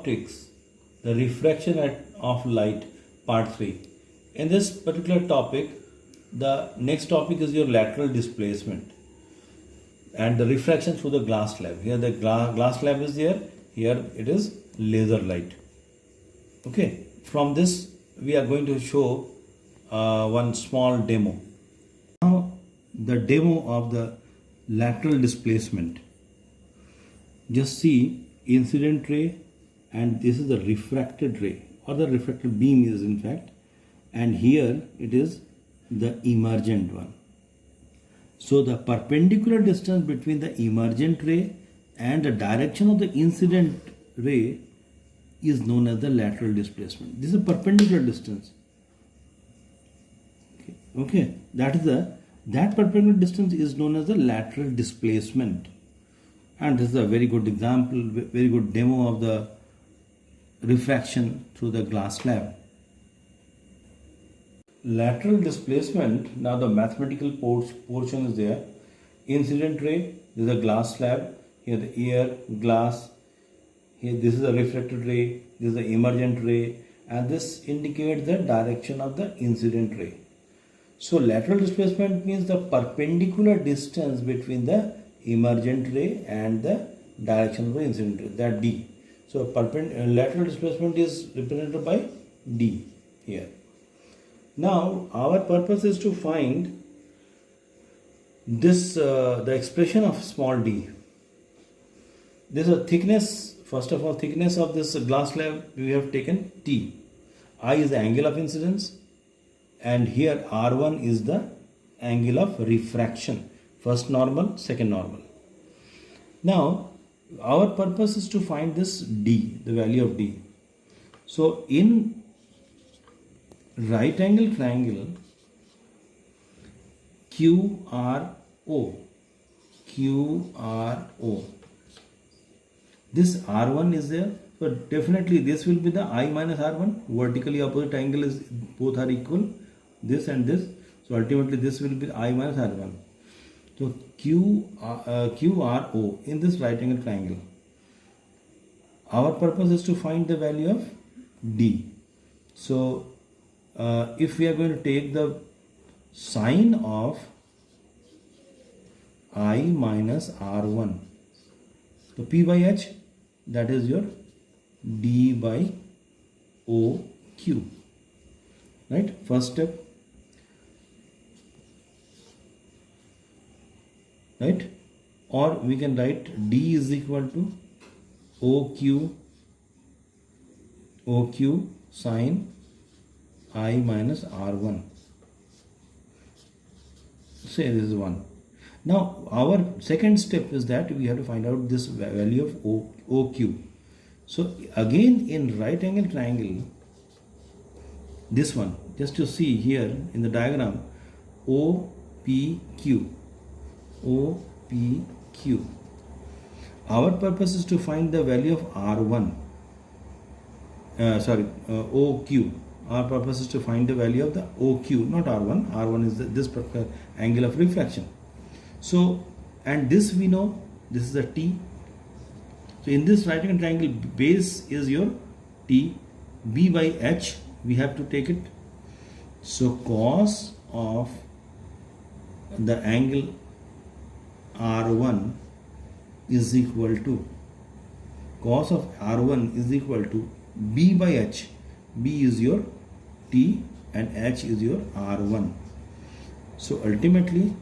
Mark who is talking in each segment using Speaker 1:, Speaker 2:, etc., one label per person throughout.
Speaker 1: optics, the refraction of light, part 3. In this particular topic, the next topic is your lateral displacement and the refraction through the glass slab. Here the glass slab is there, here it is laser light. Okay, from this we are going to show one small demo. Now the demo of the lateral displacement. Just see incident ray and this is the refracted ray or the refracted beam is in fact, and here it is the emergent one. So the perpendicular distance between the emergent ray and the direction of the incident ray is known as the lateral displacement. This is a perpendicular distance. Okay. That perpendicular distance is known as the lateral displacement. And this is a very good example, very good demo of the refraction through the glass slab. Lateral displacement, now the mathematical portion is there. Incident ray, this is a glass slab. Here the air, glass. Here this is a refracted ray, this is the emergent ray, and this indicates the direction of the incident ray. So lateral displacement means the perpendicular distance between the emergent ray and the direction of the incident ray, that D. So lateral displacement is represented by D here. Now our purpose is to find this the expression of small d. This is a thickness, first of all thickness of this glass slab we have taken T. I is the angle of incidence and here R1 is the angle of refraction. First normal, second normal. Now our purpose is to find this D, the value of D. So in right angle triangle QRO, this R1 is there, so definitely this will be the I minus R1. Vertically opposite angle is, both are equal, this and this, so ultimately this will be I minus R1. So QRO in this right angle triangle, our purpose is to find the value of D. So if we are going to take the sine of I minus R1, so P by H, that is your D by OQ, right? First step, right? Or we can write D is equal to OQ sine I minus R1. Say this is 1. Now our second step is that we have to find out this value of OQ. So again in right angle triangle, this one, just to see here in the diagram, OPQ. Our purpose is to find the value of R1. OQ. Our purpose is to find the value of the OQ, not R1. R1 is this particular angle of refraction. So, and this we know, this is the T. So in this right angle triangle, base is your T. B by H, we have to take it. So cos of the angle R1 is equal to, cos of R1 is equal to B by H. B is your T and H is your R1. So ultimately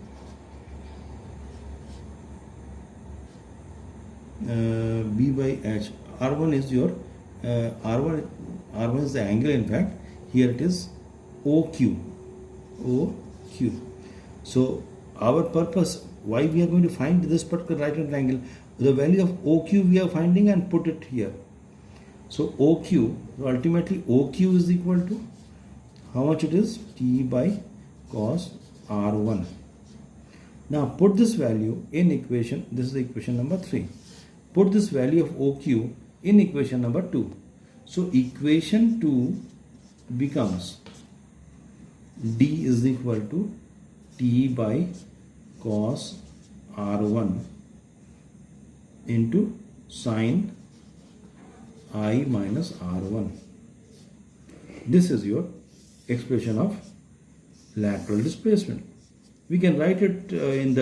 Speaker 1: B by H, R1 is your R1 is the angle, in fact here it is OQ. So our purpose, why we are going to find this particular right angle triangle, the value of OQ we are finding and put it here. So OQ, so ultimately OQ is equal to how much it is? T by cos R1. Now put this value in equation, this is equation number 3. Put this value of OQ in equation number 2. So equation 2 becomes D is equal to T by cos R1 into sine I minus R1. This is your expression of lateral displacement. We can write it in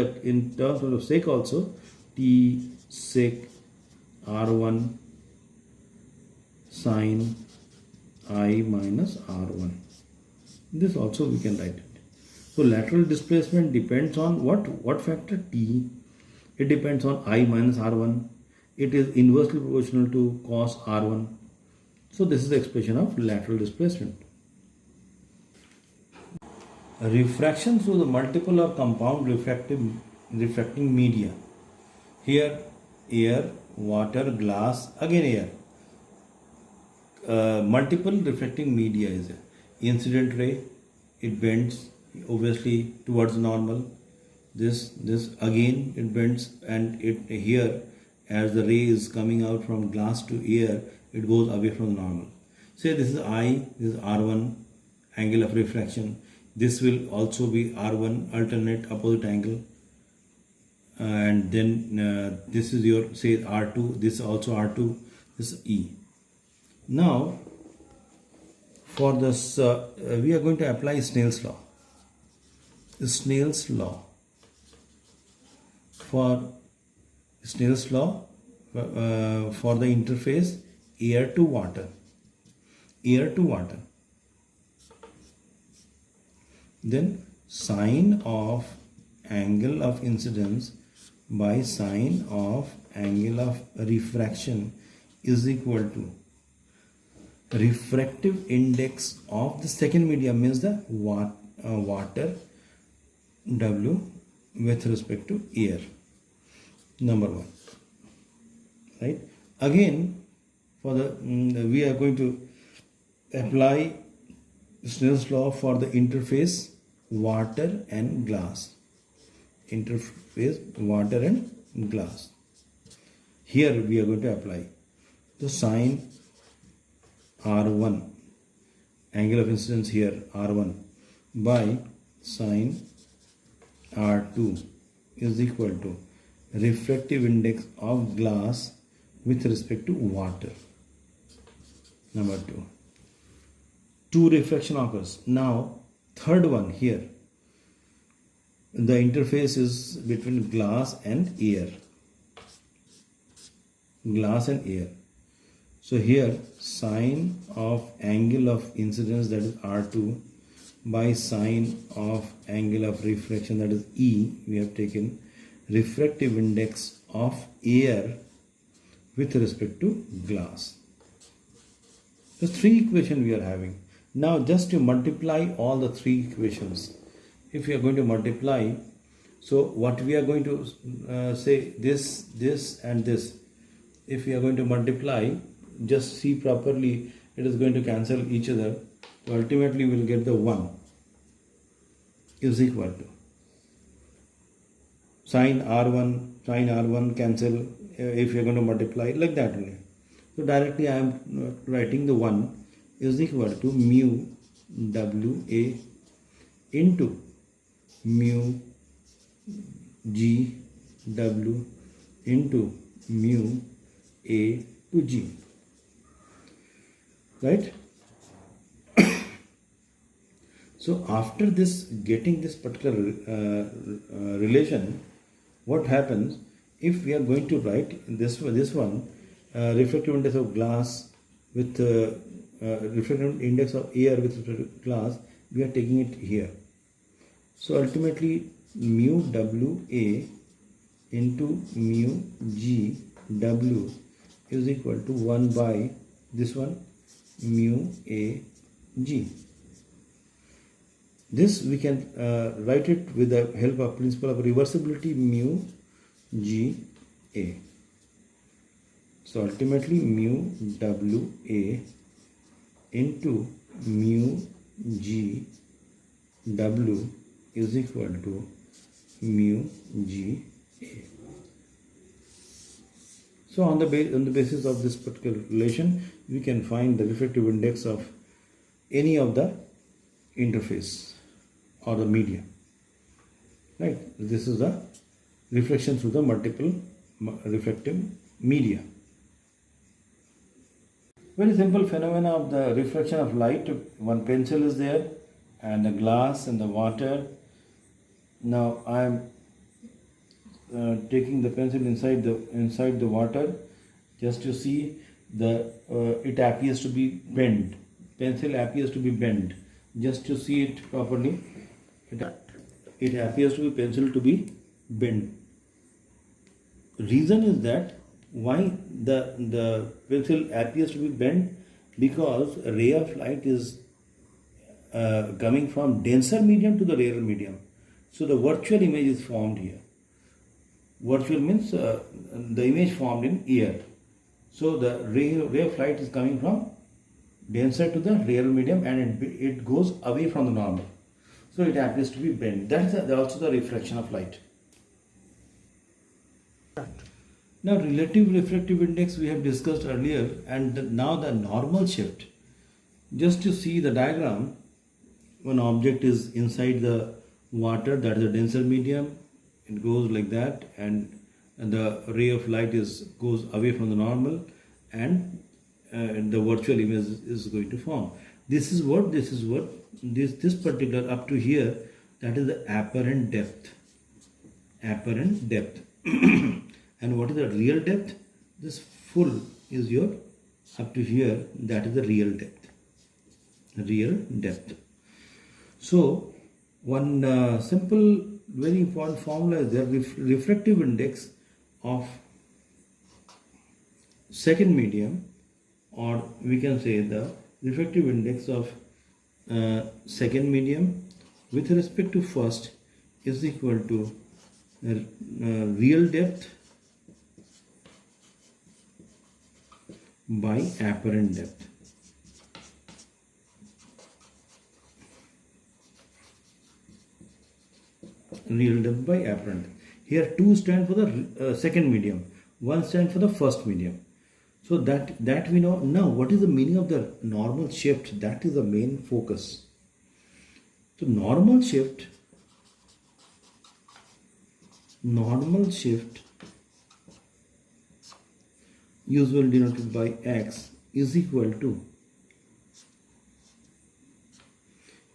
Speaker 1: terms of sec also. T sec R1 sine I minus R1. This also we can write it. So lateral displacement depends on what factor? T. It depends on I minus R1. It is inversely proportional to cos R1. So this is the expression of lateral displacement. Refraction through the multiple or compound refracting media. Here air, water, glass, again air. Multiple refracting media is there. Incident ray, it bends obviously towards normal. This again it bends, and it here as the ray is coming out from glass to air, it goes away from the normal. Say this is I, this is R1 angle of refraction. This will also be R1 alternate opposite angle, and then this is your say R2. This is also R2. This is E. Now for this we are going to apply Snell's law. Snell's law. For Snell's law for the interface air to water. Then sine of angle of incidence by sine of angle of refraction is equal to refractive index of the second medium, means the water W with respect to air. Number one, right? Again for the we are going to apply Snell's law for the interface water and glass. Interface water and glass. Here we are going to apply the sine R1 angle of incidence here R1 by sine R2 is equal to refractive index of glass with respect to water. Number two refraction occurs. Now third one here, the interface is between glass and air. So here sine of angle of incidence, that is R2, by sine of angle of refraction, that is E, we have taken refractive index of air with respect to glass. The three equations we are having. Now just to multiply all the three equations. If we are going to multiply, so what we are going to say this and this. If we are going to multiply, just see properly, it is going to cancel each other. So ultimately we will get the 1 is equal to sine R1 cancel if you are going to multiply like that only. So directly I am writing the 1 is equal to mu WA into mu GW into mu A to G, right? So after this, getting this particular relation, what happens if we are going to write this one refractive index of glass with refractive index of air with respect to glass, we are taking it here. So ultimately mu WA into mu GW is equal to 1 by this one mu AG. This we can write it with the help of principle of reversibility mu GA. So ultimately mu WA into mu GW is equal to mu GA. So on the basis of this particular relation, we can find the refractive index of any of the interface or the media, right? This is the reflection through the multiple refractive media. Very simple phenomena of the reflection of light. One pencil is there and the glass and the water. Now I am taking the pencil inside the water just to see the it appears to be bent. Pencil appears to be bent. Just to see it properly, it appears to be pencil to be bent. Reason is that why the pencil appears to be bent, because a ray of light is coming from denser medium to the rarer medium. So the virtual image is formed here. Virtual means the image formed in air. So the ray of light is coming from denser to the rarer medium, and it goes away from the normal. So it appears to be bent. That is also the refraction of light. Now relative refractive index we have discussed earlier, and now the normal shift. Just to see the diagram, one object is inside the water, that is a denser medium, it goes like that, and the ray of light goes away from the normal, and the virtual image is going to form. This particular up to here, that is the apparent depth. And what is the real depth? This full is your up to here, that is the real depth. So one simple very important formula is there. Refractive index of second medium, or we can say the refractive index of second medium with respect to first is equal to real depth by apparent depth. Real depth by apparent. Here 2 stand for the second medium, 1 stand for the first medium. So that we know. Now what is the meaning of the normal shift? That is the main focus. So normal shift usually denoted by x is equal to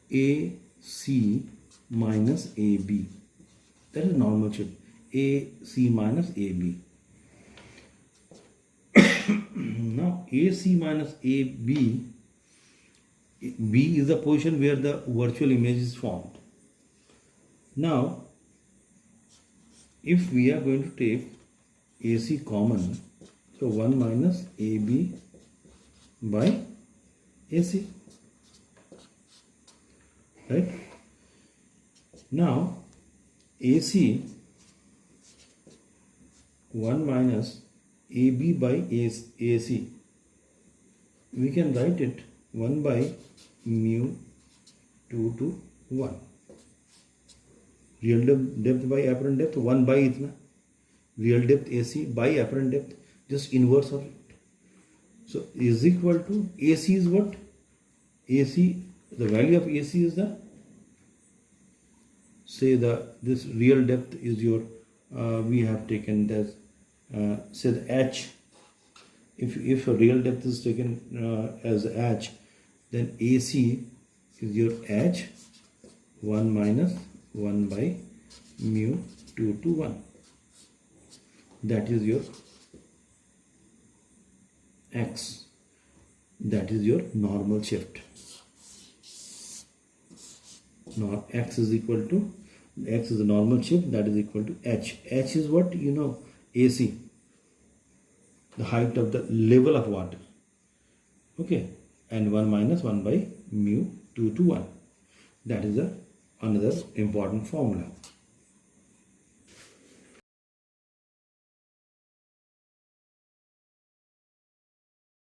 Speaker 1: AC minus AB. That is normal shift. AC minus AB. Now AC minus AB, B is the position where the virtual image is formed. Now if we are going to take AC common, so 1 minus AB by AC, right? Now AC 1 minus AB by AC, we can write it 1 by mu 2 to 1. Real depth by apparent depth 1 by itna. Real depth AC by apparent depth, just inverse of it. So is equal to AC is what? AC, the value of AC is the, say this real depth is your we have taken this say the H. If a real depth is taken as H, then AC is your H 1 minus 1 by mu 2 to 1. That is your X. That is your normal shift. Now X is equal to, X is the normal shift, that is equal to H. H is what? You know, AC, the height of the level of water. Okay, and 1 minus 1 by mu 2 to 1. That is another important formula.